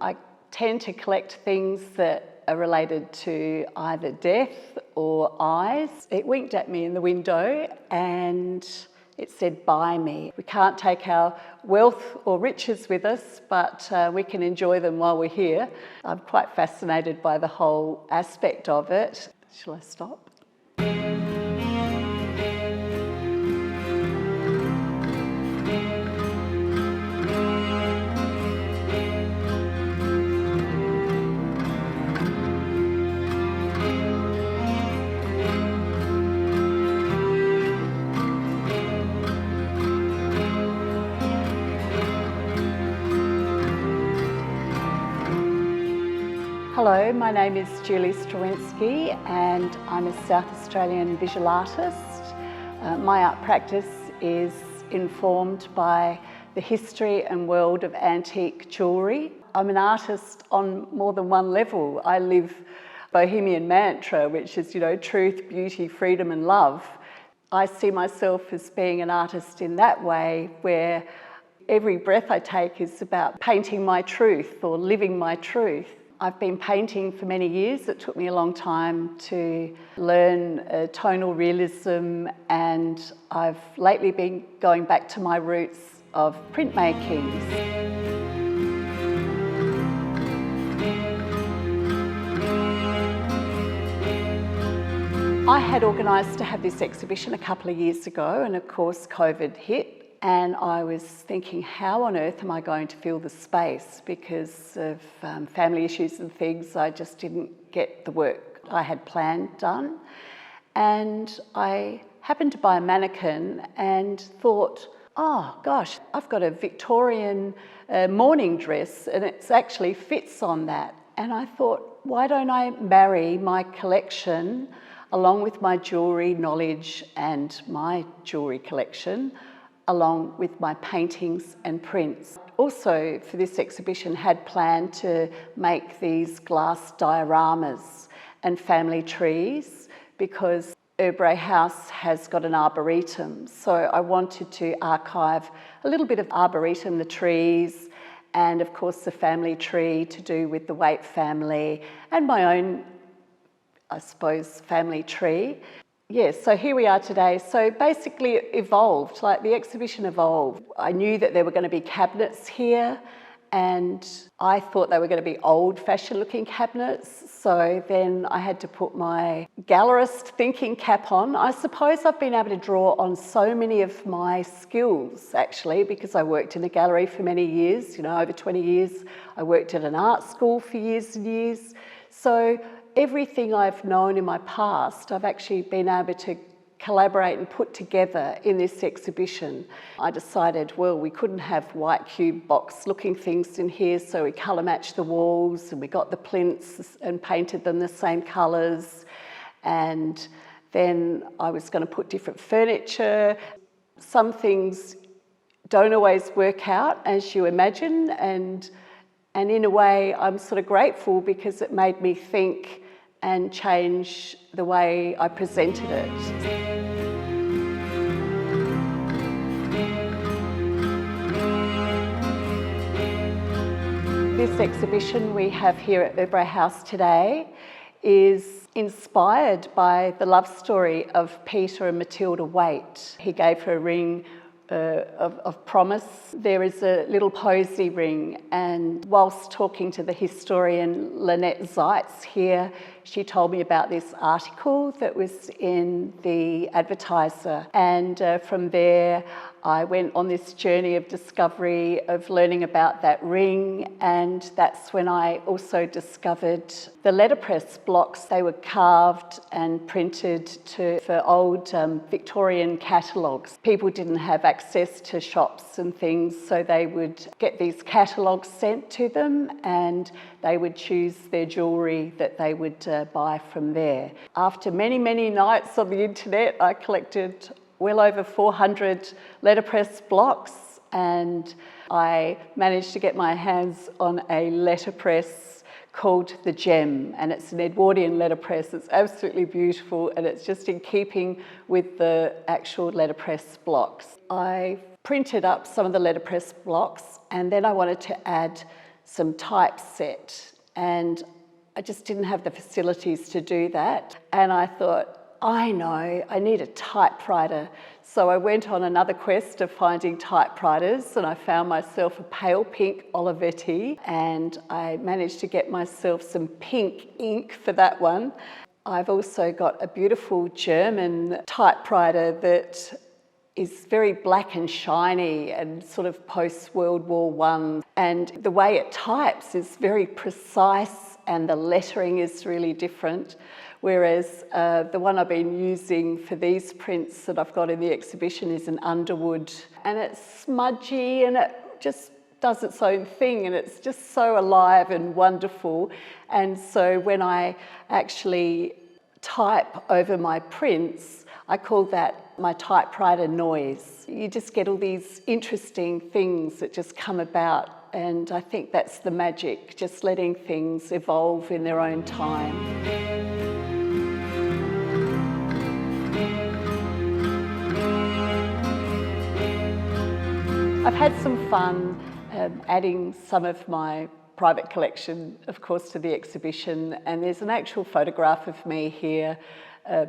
I tend to collect things that are related to either death or eyes. It winked at me in the window and it said, "Buy me." We can't take our wealth or riches with us, but we can enjoy them while we're here. I'm quite fascinated by the whole aspect of it. Shall I stop? Hello, my name is Julie Strawinski and I'm a South Australian visual artist. My art practice is informed by the history and world of antique jewellery. I'm an artist on more than one level. I live Bohemian mantra, which is, truth, beauty, freedom and love. I see myself as being an artist in that way, where every breath I take is about painting my truth or living my truth. I've been painting for many years. It took me a long time to learn tonal realism, and I've lately been going back to my roots of printmaking. I had organised to have this exhibition a couple of years ago, and of course COVID hit. And I was thinking, how on earth am I going to fill the space? Because of family issues and things, I just didn't get the work I had planned done. And I happened to buy a mannequin and thought, oh gosh, I've got a Victorian morning dress and it actually fits on that. And I thought, why don't I marry my collection along with my jewellery knowledge and my jewellery collection, along with my paintings and prints. Also, for this exhibition, had planned to make these glass dioramas and family trees, because Urrbrae House has got an arboretum. So I wanted to archive a little bit of arboretum, the trees, and of course the family tree to do with the Waite family, and my own, I suppose, family tree. Yes, so here we are today. So basically it evolved, like the exhibition evolved. I knew that there were going to be cabinets here, and I thought they were going to be old-fashioned looking cabinets. So then I had to put my gallerist thinking cap on. I suppose I've been able to draw on so many of my skills, actually, because I worked in a gallery for many years, over 20 years. I worked at an art school for years and years. So everything I've known in my past, I've actually been able to collaborate and put together in this exhibition. I decided, well, we couldn't have white cube box looking things in here, so we colour matched the walls and we got the plinths and painted them the same colours. And then I was going to put different furniture. Some things don't always work out as you imagine, and in a way I'm sort of grateful, because it made me think and change the way I presented it. This exhibition we have here at Urrbrae House today is inspired by the love story of Peter and Matilda Waite. He gave her a ring of promise. There is a little posy ring, and whilst talking to the historian Lynette Zeitz here, she told me about this article that was in the Advertiser, and from there I went on this journey of discovery of learning about that ring, and that's when I also discovered the letterpress blocks. They were carved and printed for old Victorian catalogues. People didn't have access to shops and things, so they would get these catalogues sent to them and they would choose their jewellery that they would buy from there. After many, many nights on the internet, I collected well over 400 letterpress blocks, and I managed to get my hands on a letterpress called The Gem, and it's an Edwardian letterpress. It's absolutely beautiful, and it's just in keeping with the actual letterpress blocks. I printed up some of the letterpress blocks, and then I wanted to add some typeset, and I just didn't have the facilities to do that. And I thought, I know, I need a typewriter. So I went on another quest of finding typewriters, and I found myself a pale pink Olivetti, and I managed to get myself some pink ink for that one. I've also got a beautiful German typewriter that is very black and shiny and sort of post-World War I. And the way it types is very precise and the lettering is really different. Whereas the one I've been using for these prints that I've got in the exhibition is an Underwood, and it's smudgy and it just does its own thing, and it's just so alive and wonderful. And so when I actually type over my prints, I call that my typewriter noise. You just get all these interesting things that just come about, and I think that's the magic, just letting things evolve in their own time. I've had some fun adding some of my private collection, of course, to the exhibition, and there's an actual photograph of me here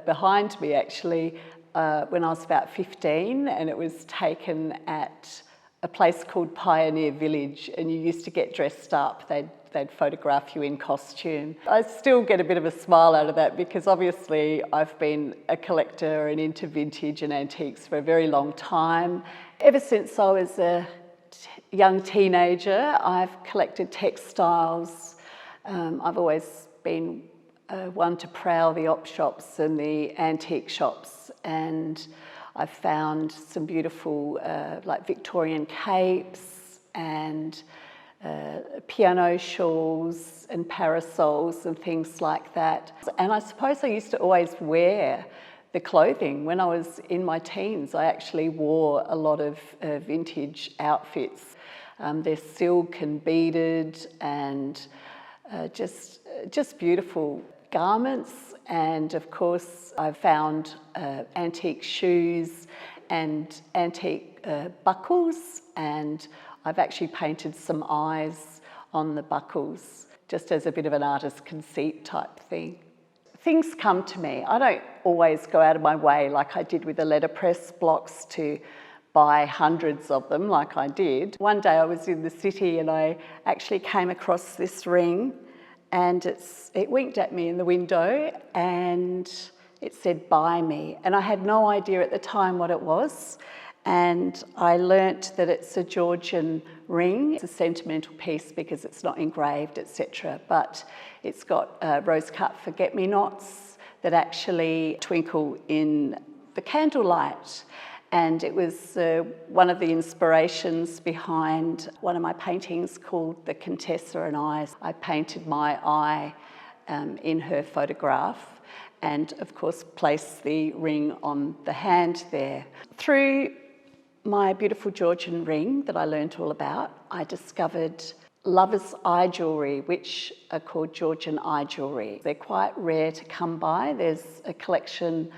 behind me, actually, when I was about 15, and it was taken at a place called Pioneer Village, and you used to get dressed up. They'd photograph you in costume. I still get a bit of a smile out of that because obviously I've been a collector and into vintage and antiques for a very long time. Ever since I was a young teenager, I've collected textiles. I've always been one to prowl the op shops and the antique shops, and I've found some beautiful like Victorian capes and piano shawls and parasols and things like that. And I suppose I used to always wear the clothing. When I was in my teens, I actually wore a lot of vintage outfits. They're silk and beaded and just beautiful garments. And of course, I've found antique shoes and antique buckles, and I've actually painted some eyes on the buckles, just as a bit of an artist conceit type thing. Things come to me. I don't always go out of my way like I did with the letterpress blocks to buy hundreds of them like I did. One day I was in the city and I actually came across this ring, and it winked at me in the window and it said, "Buy me." And I had no idea at the time what it was. And I learnt that it's a Georgian ring. It's a sentimental piece because it's not engraved, etc. But it's got rose-cut forget-me-nots that actually twinkle in the candlelight. And it was one of the inspirations behind one of my paintings called The Contessa and I. I painted my eye in her photograph, and of course placed the ring on the hand there. Through my beautiful Georgian ring that I learnt all about, I discovered lover's eye jewellery, which are called Georgian eye jewellery. They're quite rare to come by. There's a collection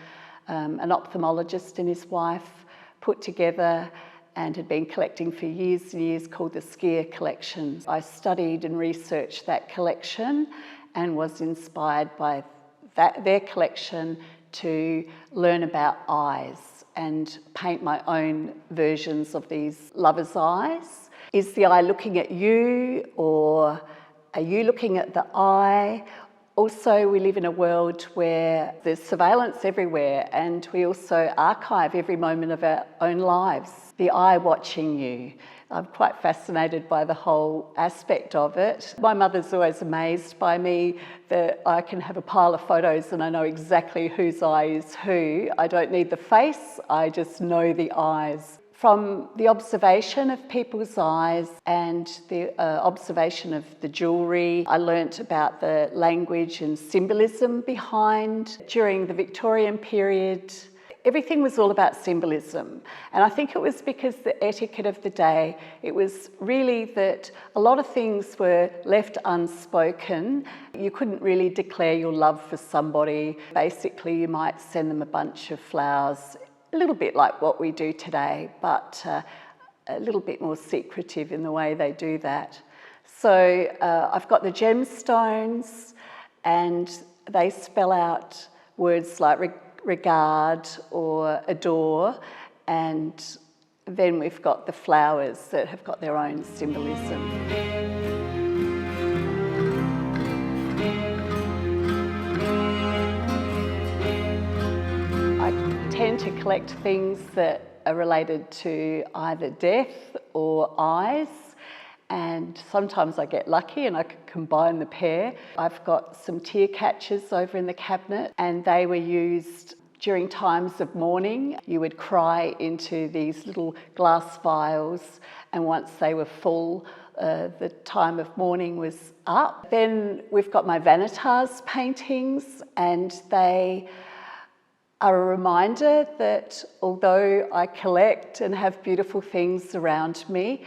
an ophthalmologist and his wife put together and had been collecting for years and years, called the Skier Collection. I studied and researched that collection and was inspired by their collection to learn about eyes and paint my own versions of these lovers' eyes. Is the eye looking at you, or are you looking at the eye? Also, we live in a world where there's surveillance everywhere, and we also archive every moment of our own lives. The eye watching you. I'm quite fascinated by the whole aspect of it. My mother's always amazed by me that I can have a pile of photos and I know exactly whose eye is who. I don't need the face, I just know the eyes. From the observation of people's eyes and the observation of the jewellery, I learnt about the language and symbolism behind. During the Victorian period, everything was all about symbolism. And I think it was because the etiquette of the day, it was really that a lot of things were left unspoken. You couldn't really declare your love for somebody. Basically, you might send them a bunch of flowers, a little bit like what we do today, but a little bit more secretive in the way they do that. So I've got the gemstones, and they spell out words like regard or adore, and then we've got the flowers that have got their own symbolism. I tend to collect things that are related to either death or eyes, and sometimes I get lucky and I can combine the pair. I've got some tear catchers over in the cabinet, and they were used during times of mourning. You would cry into these little glass vials, and once they were full, the time of mourning was up. Then we've got my Vanitas paintings, and they are a reminder that although I collect and have beautiful things around me,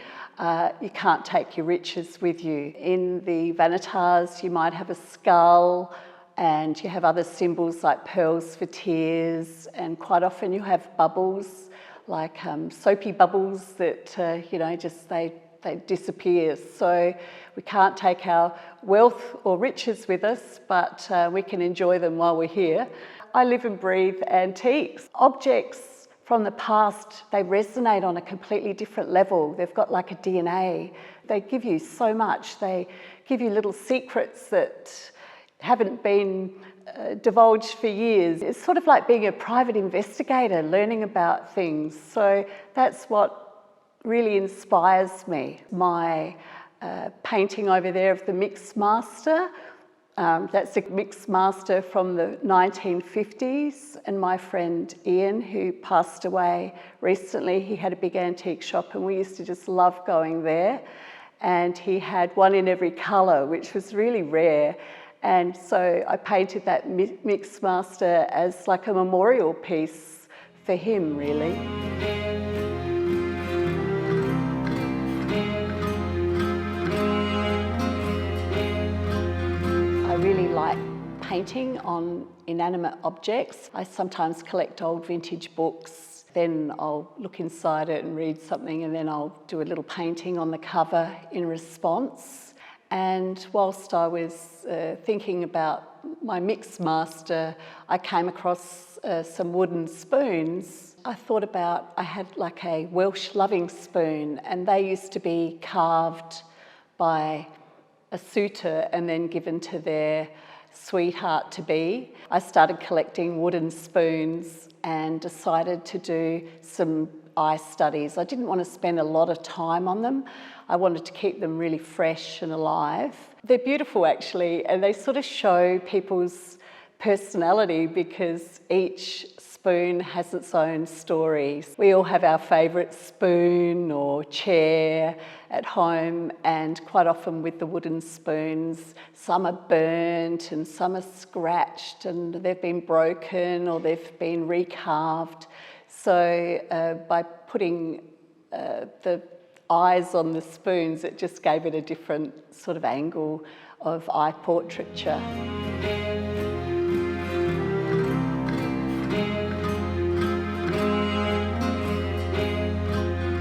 you can't take your riches with you. In the Vanitas, you might have a skull, and you have other symbols like pearls for tears, and quite often you have bubbles, like soapy bubbles that, just they disappear. So we can't take our wealth or riches with us, but we can enjoy them while we're here. I live and breathe antiques. Objects from the past, they resonate on a completely different level. They've got like a DNA. They give you so much. They give you little secrets that haven't been divulged for years. It's sort of like being a private investigator, learning about things. So that's what really inspires me. My painting over there of the Mix Master, that's a Mix Master from the 1950s, and my friend Ian, who passed away recently, he had a big antique shop and we used to just love going there, and he had one in every colour, which was really rare. And so I painted that Mix Master as like a memorial piece for him, really. I really like painting on inanimate objects. I sometimes collect old vintage books, then I'll look inside it and read something, and then I'll do a little painting on the cover in response. And whilst I was thinking about my Mix Master, I came across some wooden spoons. I thought about, I had like a Welsh loving spoon, and they used to be carved by a suitor and then given to their sweetheart-to-be. I started collecting wooden spoons and decided to do some eye studies. I didn't want to spend a lot of time on them. I wanted to keep them really fresh and alive. They're beautiful actually, and they sort of show people's personality because each spoon has its own story. We all have our favourite spoon or chair at home, and quite often with the wooden spoons, some are burnt and some are scratched and they've been broken or they've been recarved. So by putting the eyes on the spoons, it just gave it a different sort of angle of eye portraiture.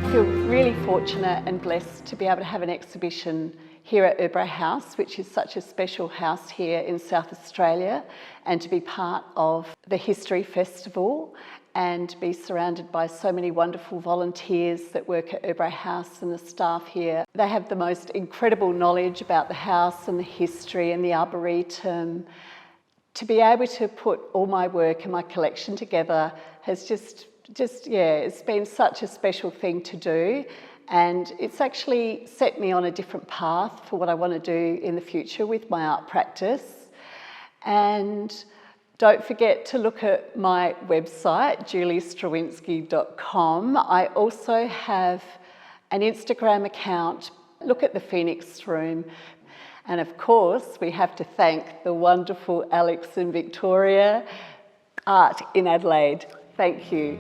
I feel really fortunate and blessed to be able to have an exhibition here at Urrbrae House, which is such a special house here in South Australia, and to be part of the History Festival and be surrounded by so many wonderful volunteers that work at Urrbrae House and the staff here. They have the most incredible knowledge about the house and the history and the arboretum. To be able to put all my work and my collection together has just it's been such a special thing to do, and it's actually set me on a different path for what I want to do in the future with my art practice. And don't forget to look at my website, juliestrawinski.com. I also have an Instagram account. Look at the Phoenix Room. And of course, we have to thank the wonderful Alex and Victoria Art in Adelaide. Thank you.